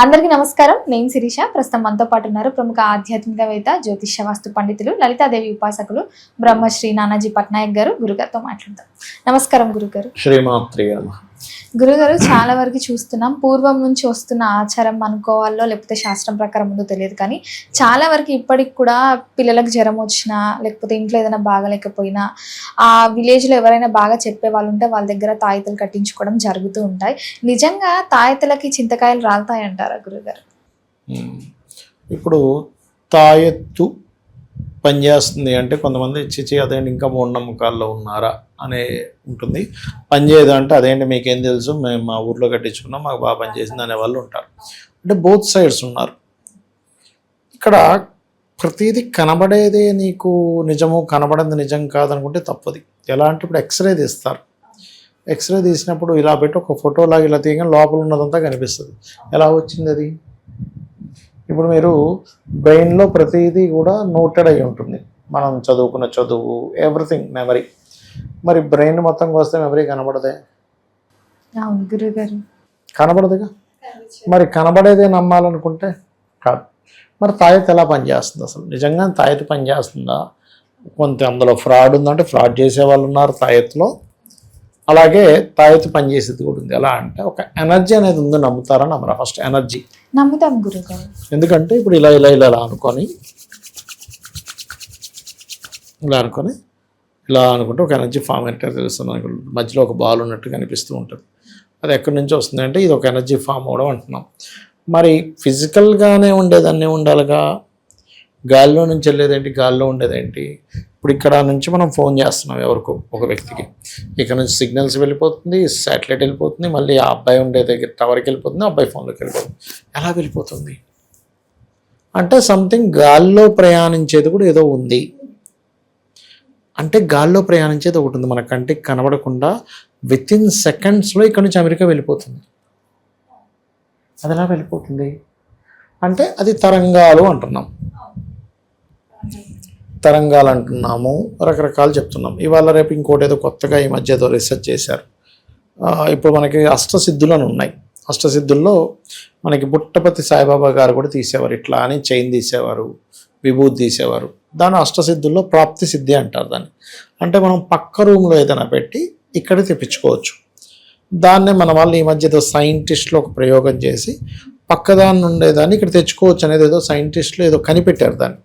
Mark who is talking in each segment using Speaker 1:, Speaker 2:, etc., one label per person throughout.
Speaker 1: అందరికీ నమస్కారం. నేను శిరీష. ప్రస్తుతం మనతో పాటు ఉన్నారు ప్రముఖ ఆధ్యాత్మికవేత్త, జ్యోతిష్య వాస్తు పండితులు, లలితాదేవి ఉపాసకులు బ్రహ్మశ్రీ నానాజీ పట్నాయక్ గారు. గురుగారితో మాట్లాడతాం. నమస్కారం గురుగారు.
Speaker 2: శ్రీమాత్రే నమః.
Speaker 1: గురుగారు, చాలా వరకు చూస్తున్నాం, పూర్వం నుంచి వస్తున్న ఆచారం అనుకోవాలో లేకపోతే శాస్త్రం ప్రకారం ఉందో తెలియదు, కానీ చాలా వరకు ఇప్పటికి కూడా పిల్లలకు జ్వరం వచ్చినా లేకపోతే ఇంట్లో ఏదైనా బాగలేకపోయినా ఆ విలేజ్లో ఎవరైనా బాగా చెప్పే వాళ్ళు ఉంటే వాళ్ళ దగ్గర తాయెత్తులు కట్టించుకోవడం జరుగుతూ ఉంటాయి. నిజంగా తాయెత్తులకి చింతకాయలు రాలుతాయి అంటారా గురుగారు?
Speaker 2: ఇప్పుడు తాయెత్తు పనిచేస్తుంది అంటే కొంతమంది చిచి అదేంటి ఇంకా మూఢనమ్మకాల్లో ఉన్నారా అనే ఉంటుంది. పనిచేయదు అంటే అదేంటి మీకేం తెలుసు, మేము మా ఊర్లో కట్టించుకున్నాం, మాకు బాగా పనిచేసింది అనే వాళ్ళు ఉంటారు. అంటే బోత్ సైడ్స్ ఉన్నారు. ఇక్కడ ప్రతిదీ కనబడేదే నీకు నిజము, కనబడింది నిజం కాదనుకుంటే తప్పది. ఎలా అంటే ఇప్పుడు ఎక్స్రే తీస్తారు. ఎక్స్రే తీసినప్పుడు ఇలా పెట్టి ఒక ఫోటోలాగా ఇలా తీయగానే లోపల ఉన్నదంతా కనిపిస్తుంది. ఎలా వచ్చింది అది? ఇప్పుడు మీరు బ్రెయిన్లో ప్రతిదీ కూడా నోటెడ్ అయి ఉంటుంది. మనం చదువుకున్న చదువు, ఎవ్రీథింగ్ మెమరీ. మరి బ్రెయిన్ మొత్తం వస్తే మెమరీ కనబడదే? కనబడదుగా. మరి కనబడేదే నమ్మాలనుకుంటే కాదు. మరి తాయెత్తు ఎలా పనిచేస్తుంది? అసలు నిజంగా తాయెత్తు పనిచేస్తుందా? కొంత అందులో ఫ్రాడ్ ఉందంటే ఫ్రాడ్ చేసే వాళ్ళు ఉన్నారు తాయెత్తులో. అలాగే తాయెత్తు పనిచేసేది కూడా ఉంది. ఎలా అంటే ఒక ఎనర్జీ అనేది ఉంది. నమ్ముతారా నమ్మరా? ఫస్ట్ ఎనర్జీ
Speaker 1: నమ్ముతాం గురుగారు.
Speaker 2: ఎందుకంటే ఇప్పుడు ఇలా ఇలా ఇలా అనుకొని ఇలా అనుకుంటే ఒక ఎనర్జీ ఫామ్ అంటే తెలుస్తుంది మనకు. మధ్యలో ఒక బాల్ ఉన్నట్టు కనిపిస్తూ ఉంటుంది. అది ఎక్కడి నుంచి వస్తుంది అంటే ఇది ఒక ఎనర్జీ ఫామ్ అవడం అంటున్నాం. మరి ఫిజికల్గానే ఉండేదాన్ని ఉండాలిగా. గాలిలో నుంచి వెళ్ళేదేంటి, గాలిలో ఉండేదేంటి? ఇప్పుడు ఇక్కడ నుంచి మనం ఫోన్ చేస్తున్నాం ఎవరికో ఒక వ్యక్తికి, ఇక్కడ నుంచి సిగ్నల్స్ వెళ్ళిపోతుంది, శాటిలైట్ వెళ్ళిపోతుంది, మళ్ళీ ఆ అబ్బాయి ఉండే దగ్గర టవర్కి వెళ్ళిపోతుంది, అబ్బాయి ఫోన్లోకి వెళ్ళిపోతుంది. ఎలా వెళ్ళిపోతుంది అంటే సంథింగ్ గాల్లో ప్రయాణించేది కూడా ఏదో ఉంది. అంటే గాల్లో ప్రయాణించేది ఒకటి ఉంది, మన కంటికి కనబడకుండా విత్ ఇన్ సెకండ్స్లో ఇక్కడ నుంచి అమెరికా వెళ్ళిపోతుంది. అది ఎలా వెళ్ళిపోతుంది అంటే అది తరంగాలు అంటున్నాం. తరంగాలు అంటున్నాము, రకరకాలు చెప్తున్నాం. ఇవాళ రేపు ఇంకోటి ఏదో కొత్తగా ఈ మధ్య ఏదో రీసెర్చ్ చేశారు. ఇప్పుడు మనకి అష్టసిద్ధులు అని ఉన్నాయి. అష్టసిద్ధుల్లో మనకి పుట్టపతి సాయిబాబా గారు కూడా తీసేవారు. ఇట్లా అని చైన్ తీసేవారు, విభూతి తీసేవారు. దాని అష్టసిద్ధుల్లో ప్రాప్తి సిద్ధి అంటారు దాన్ని. అంటే మనం పక్క రూమ్లో ఏదైనా పెట్టి ఇక్కడ తెప్పించుకోవచ్చు. దాన్నే మన వాళ్ళు ఈ మధ్య ఏదో సైంటిస్టులు ఒక ప్రయోగం చేసి పక్కదాన్ని ఉండేదాన్ని ఇక్కడ తెచ్చుకోవచ్చు అనేది ఏదో సైంటిస్టులు ఏదో కనిపెట్టారు. దాన్ని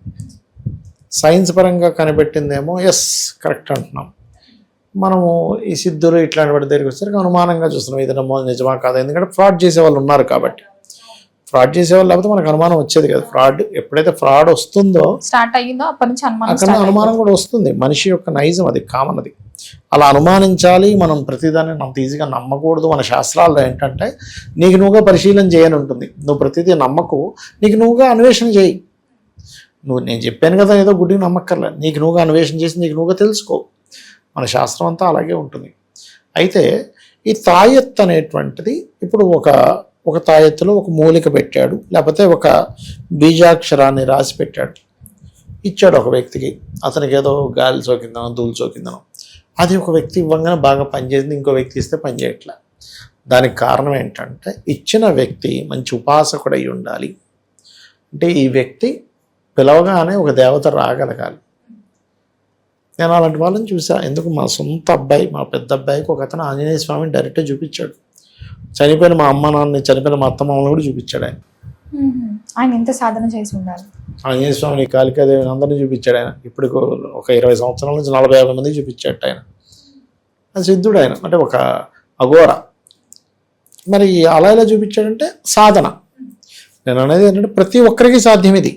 Speaker 2: సైన్స్ పరంగా కనిపెట్టిందేమో ఎస్ కరెక్ట్ అంటున్నాం. మనము ఈ సిద్ధులు ఇట్లాంటి వాటి దగ్గరికి వచ్చేసరికి అనుమానంగా చూస్తున్నాం, ఇది నిజమా కాదా. ఎందుకంటే ఫ్రాడ్ చేసే వాళ్ళు ఉన్నారు కాబట్టి. ఫ్రాడ్ చేసేవాళ్ళు లేకపోతే మనకు అనుమానం వచ్చేది కదా. ఫ్రాడ్ ఎప్పుడైతే ఫ్రాడ్ వస్తుందో
Speaker 1: స్టార్ట్ అయ్యిందో అప్పటి నుంచి
Speaker 2: అక్కడ అనుమానం కూడా వస్తుంది. మనిషి యొక్క నైజం అది, కామన్ అది. అలా అనుమానించాలి. మనం ప్రతిదాన్ని అంత ఈజీగా నమ్మకూడదు. మన శాస్త్రాల్లో ఏంటంటే నీకు నువ్వుగా పరిశీలన చేయని ఉంటుంది. నువ్వు ప్రతిదీ నమ్మకు, నీకు నువ్వుగా అన్వేషణ చేయి. నేను చెప్పాను కదా ఏదో గుడ్డిగా నమ్మక్కర్లే. నీకు నువ్వుగా అన్వేషణ చేసి నీకు నువ్వుగా తెలుసుకో. మన శాస్త్రం అంతా అలాగే ఉంటుంది. అయితే ఈ తాయెత్తు అనేటువంటిది ఇప్పుడు ఒక తాయెత్తులో ఒక మూలిక పెట్టాడు, లేకపోతే ఒక బీజాక్షరాన్ని రాసి పెట్టాడు, ఇచ్చాడు ఒక వ్యక్తికి. అతనికి ఏదో గాలి సోకిందనో ధూళి సోకిందనో అది ఒక వ్యక్తి ఇవ్వగానే బాగా పనిచేసింది, ఇంకో వ్యక్తి ఇస్తే పనిచేయట్లే. దానికి కారణం ఏంటంటే ఇచ్చిన వ్యక్తి మంచి ఉపాసకుడు అయి ఉండాలి. అంటే ఈ వ్యక్తి పిలవగానే ఒక దేవత రాగలగాలి. నేను అలాంటి వాళ్ళని చూసా. ఎందుకు మా సొంత అబ్బాయి, మా పెద్ద అబ్బాయికి ఒక అతను ఆంజనేయ స్వామిని డైరెక్ట్గా చూపించాడు. చనిపోయిన మా అమ్మ నాన్నని, చనిపోయిన మా అత్త మామని కూడా చూపించాడు ఆయన.
Speaker 1: ఆయన ఎంత సాధన చేసి ఉండాలి.
Speaker 2: ఆంజనేయ స్వామిని, కాళికాదేవిని అందరినీ చూపించాడు ఆయన. ఇప్పుడు ఒక 20 సంవత్సరాల నుంచి 40-50 మంది చూపించాడు ఆయన. అది సిద్ధుడు ఆయన, అంటే ఒక అఘోర. మరి అలా ఇలా చూపించాడంటే సాధన. నేను అనేది ఏంటంటే ప్రతి ఒక్కరికి సాధ్యం ఇది.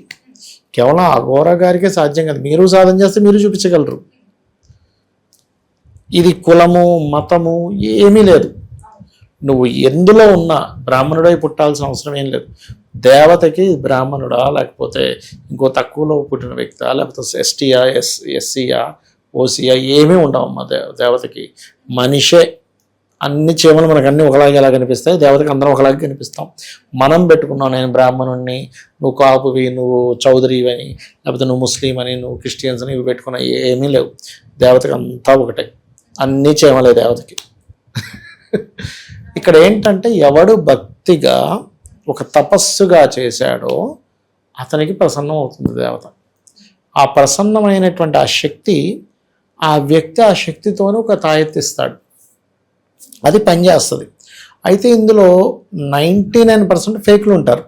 Speaker 2: కేవలం అఘోర గారికే సాధ్యం కాదు. మీరు సాధన చేస్తే మీరు చూపించగలరు. ఇది కులము మతము ఏమీ లేదు. నువ్వు ఎందులో ఉన్నా బ్రాహ్మణుడై పుట్టాల్సిన అవసరం ఏం లేదు. దేవతకి బ్రాహ్మణుడా, లేకపోతే ఇంకో తక్కువలో పుట్టిన వ్యక్తా, లేకపోతే ఎస్టీయా, ఎస్సీయా, ఓసీయా ఏమీ ఉండవమ్మా. దేవతకి మనిషే. అన్ని చీమలు మనకు అన్నీ ఒకలాగే ఎలా కనిపిస్తాయి, దేవతకి అందరం ఒకలాగే కనిపిస్తాం. మనం పెట్టుకున్నావు నేను బ్రాహ్మణుడిని, నువ్వు కాపువి, నువ్వు చౌదరివి అని, లేకపోతే నువ్వు ముస్లిం అని, నువ్వు క్రిస్టియన్స్ అని ఇవి పెట్టుకున్నా ఏమీ లేవు. దేవతకి అంతా ఒకటే, అన్నీ చీమలే దేవతకి. ఇక్కడ ఏంటంటే ఎవడు భక్తిగా ఒక తపస్సుగా చేశాడో అతనికి ప్రసన్నం అవుతుంది దేవత. ఆ ప్రసన్నమైనటువంటి ఆ శక్తి, ఆ వ్యక్తి ఆ శక్తితోనే ఒక తాయెత్తిస్తాడు, అది పనిచేస్తుంది. అయితే ఇందులో 99% ఫేక్లు ఉంటారు.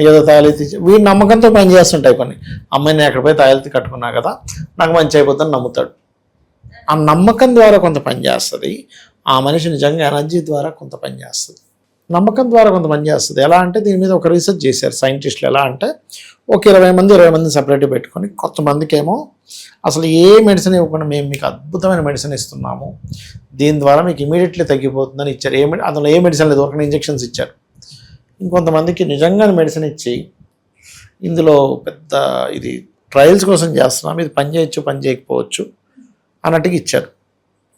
Speaker 2: ఏదో తాయెత్తి వీడి నమ్మకంతో పనిచేస్తుంటాయి కొన్ని. అమ్మాయి నేను ఎక్కడ పోయి తాయెత్తి కట్టుకున్నా కదా, నాకు మంచి అయిపోతుందని నమ్ముతాడు. ఆ నమ్మకం ద్వారా కొంత పనిచేస్తుంది. ఆ మనిషి నిజంగా ఎనర్జీ ద్వారా కొంత పనిచేస్తుంది, నమ్మకం ద్వారా కొంత పనిచేస్తుంది. ఎలా అంటే దీని మీద ఒక రీసెర్చ్ చేశారు సైంటిస్టులు. ఎలా అంటే ఒక 20 మంది సపరేట్గా పెట్టుకొని, కొంతమందికి ఏమో అసలు ఏ మెడిసిన్ ఇవ్వకుండా మేము మీకు అద్భుతమైన మెడిసిన్ ఇస్తున్నాము, దీని ద్వారా మీకు ఇమీడియట్లీ తగ్గిపోతుందని ఇచ్చారు. అందులో ఏ మెడిసిన్ లేదు, ఒక ఇంజెక్షన్స్ ఇచ్చారు. ఇంకొంతమందికి నిజంగా మెడిసిన్ ఇచ్చి ఇందులో పెద్ద ఇది ట్రయల్స్ కోసం చేస్తున్నాం, ఇది పని చేయొచ్చు పని చేయకపోవచ్చు అన్నట్టుగా ఇచ్చారు.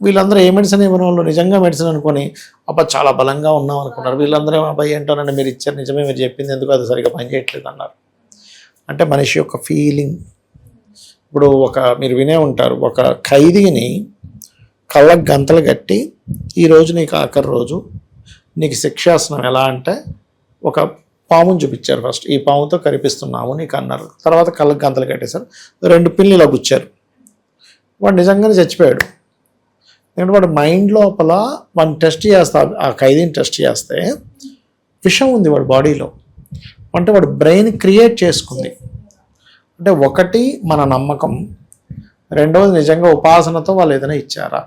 Speaker 2: వీళ్ళందరూ ఏ మెడిసిన్ ఇవ్వని వాళ్ళు నిజంగా మెడిసిన్ అనుకొని అబ్బా చాలా బలంగా ఉన్నాం అనుకున్నారు. వీళ్ళందరూ అబ్బాయి ఏంటోనండి మీరు ఇచ్చారు నిజమే, మీరు చెప్పింది ఎందుకు అది సరిగ్గా పనిచేయట్లేదు అన్నారు. అంటే మనిషి యొక్క ఫీలింగ్. ఇప్పుడు మీరు వినే ఉంటారు, ఒక ఖైదీని కళ్ళకు గంతలు కట్టి ఈరోజు నీకు ఆఖరి రోజు, నీకు శిక్షాసనం ఎలా అంటే ఒక పాముని చూపించారు. ఫస్ట్ ఈ పాముతో కనిపిస్తున్నాము నీకు అన్నారు. తర్వాత కళ్ళకు గంతలు కట్టేశారు, 2 పిన్లు ఇలా గుచ్చారు. వాడు నిజంగానే చచ్చిపోయాడు. ఎందుకంటే వాడు మైండ్ లోపల వాడిని టెస్ట్ చేస్తా, ఆ ఖైదీని టెస్ట్ చేస్తే విషం ఉంది వాడి బాడీలో. అంటే వాడు బ్రెయిన్ క్రియేట్ చేసుకుంది. అంటే ఒకటి మన నమ్మకం, రెండవది నిజంగా ఉపాసనతో వాళ్ళు ఏదైనా ఇచ్చారా.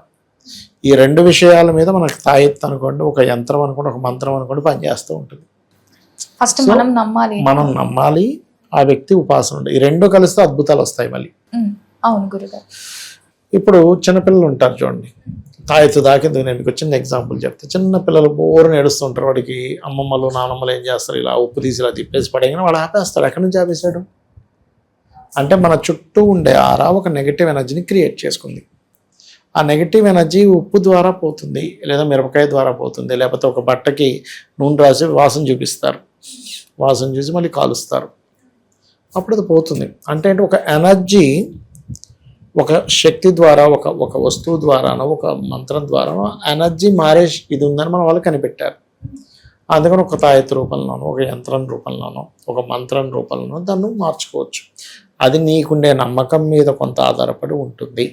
Speaker 2: ఈ 2 విషయాల మీద మనకు తాయెత్తు అనుకోండి, ఒక యంత్రం అనుకోండి, ఒక మంత్రం అనుకోండి పనిచేస్తూ ఉంటుంది.
Speaker 1: ఫస్ట్ మనం నమ్మాలి,
Speaker 2: ఆ వ్యక్తి ఉపాసన ఉండాలి. ఈ 2 కలిస్తే అద్భుతాలు వస్తాయి మళ్ళీ.
Speaker 1: అవును గురుగారు.
Speaker 2: ఇప్పుడు చిన్నపిల్లలు ఉంటారు చూడండి, తాయెత్తు దాకేందుకు నేను మీకు చిన్న ఎగ్జాంపుల్ చెప్తే, చిన్న పిల్లలు బోరుని ఏడుస్తుంటారు. వాడికి అమ్మమ్మలు నానమ్మలు ఏం చేస్తారు, ఇలా ఉప్పు తీసి ఇలా తిప్పేసి పడేయగానే వాడు ఆపేస్తాడు. ఎక్కడి నుంచి ఆపేశాడు అంటే మన చుట్టూ ఉండే ఆరా ఒక నెగిటివ్ ఎనర్జీని క్రియేట్ చేసుకుంది. ఆ నెగిటివ్ ఎనర్జీ ఉప్పు ద్వారా పోతుంది, లేదా మిరపకాయ ద్వారా పోతుంది, లేకపోతే ఒక బట్టకి నూనె రాసి వాసన చూపిస్తారు, వాసన చూసి మళ్ళీ కాలుస్తారు, అప్పుడు అది పోతుంది. అంటే ఒక ఎనర్జీ ఒక శక్తి ద్వారా, ఒక వస్తువు ద్వారానో ఒక మంత్రం ద్వారానో ఎనర్జీ మారే ఇది ఉందని మన వాళ్ళు కనిపెట్టారు. అందుకని ఒక తాయెత్తు రూపంలోనో, ఒక యంత్రం రూపంలోనో, ఒక మంత్రం రూపంలోనో దాన్ని మార్చుకోవచ్చు. అది నీకుండే నమ్మకం మీద కొంత ఆధారపడి ఉంటుంది.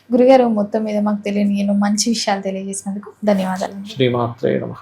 Speaker 1: గురుగారు మొత్తం మీద మాకు తెలియని మంచి విషయాలు తెలియజేసినందుకు ధన్యవాదాలు.
Speaker 2: శ్రీమాత్రే నమః.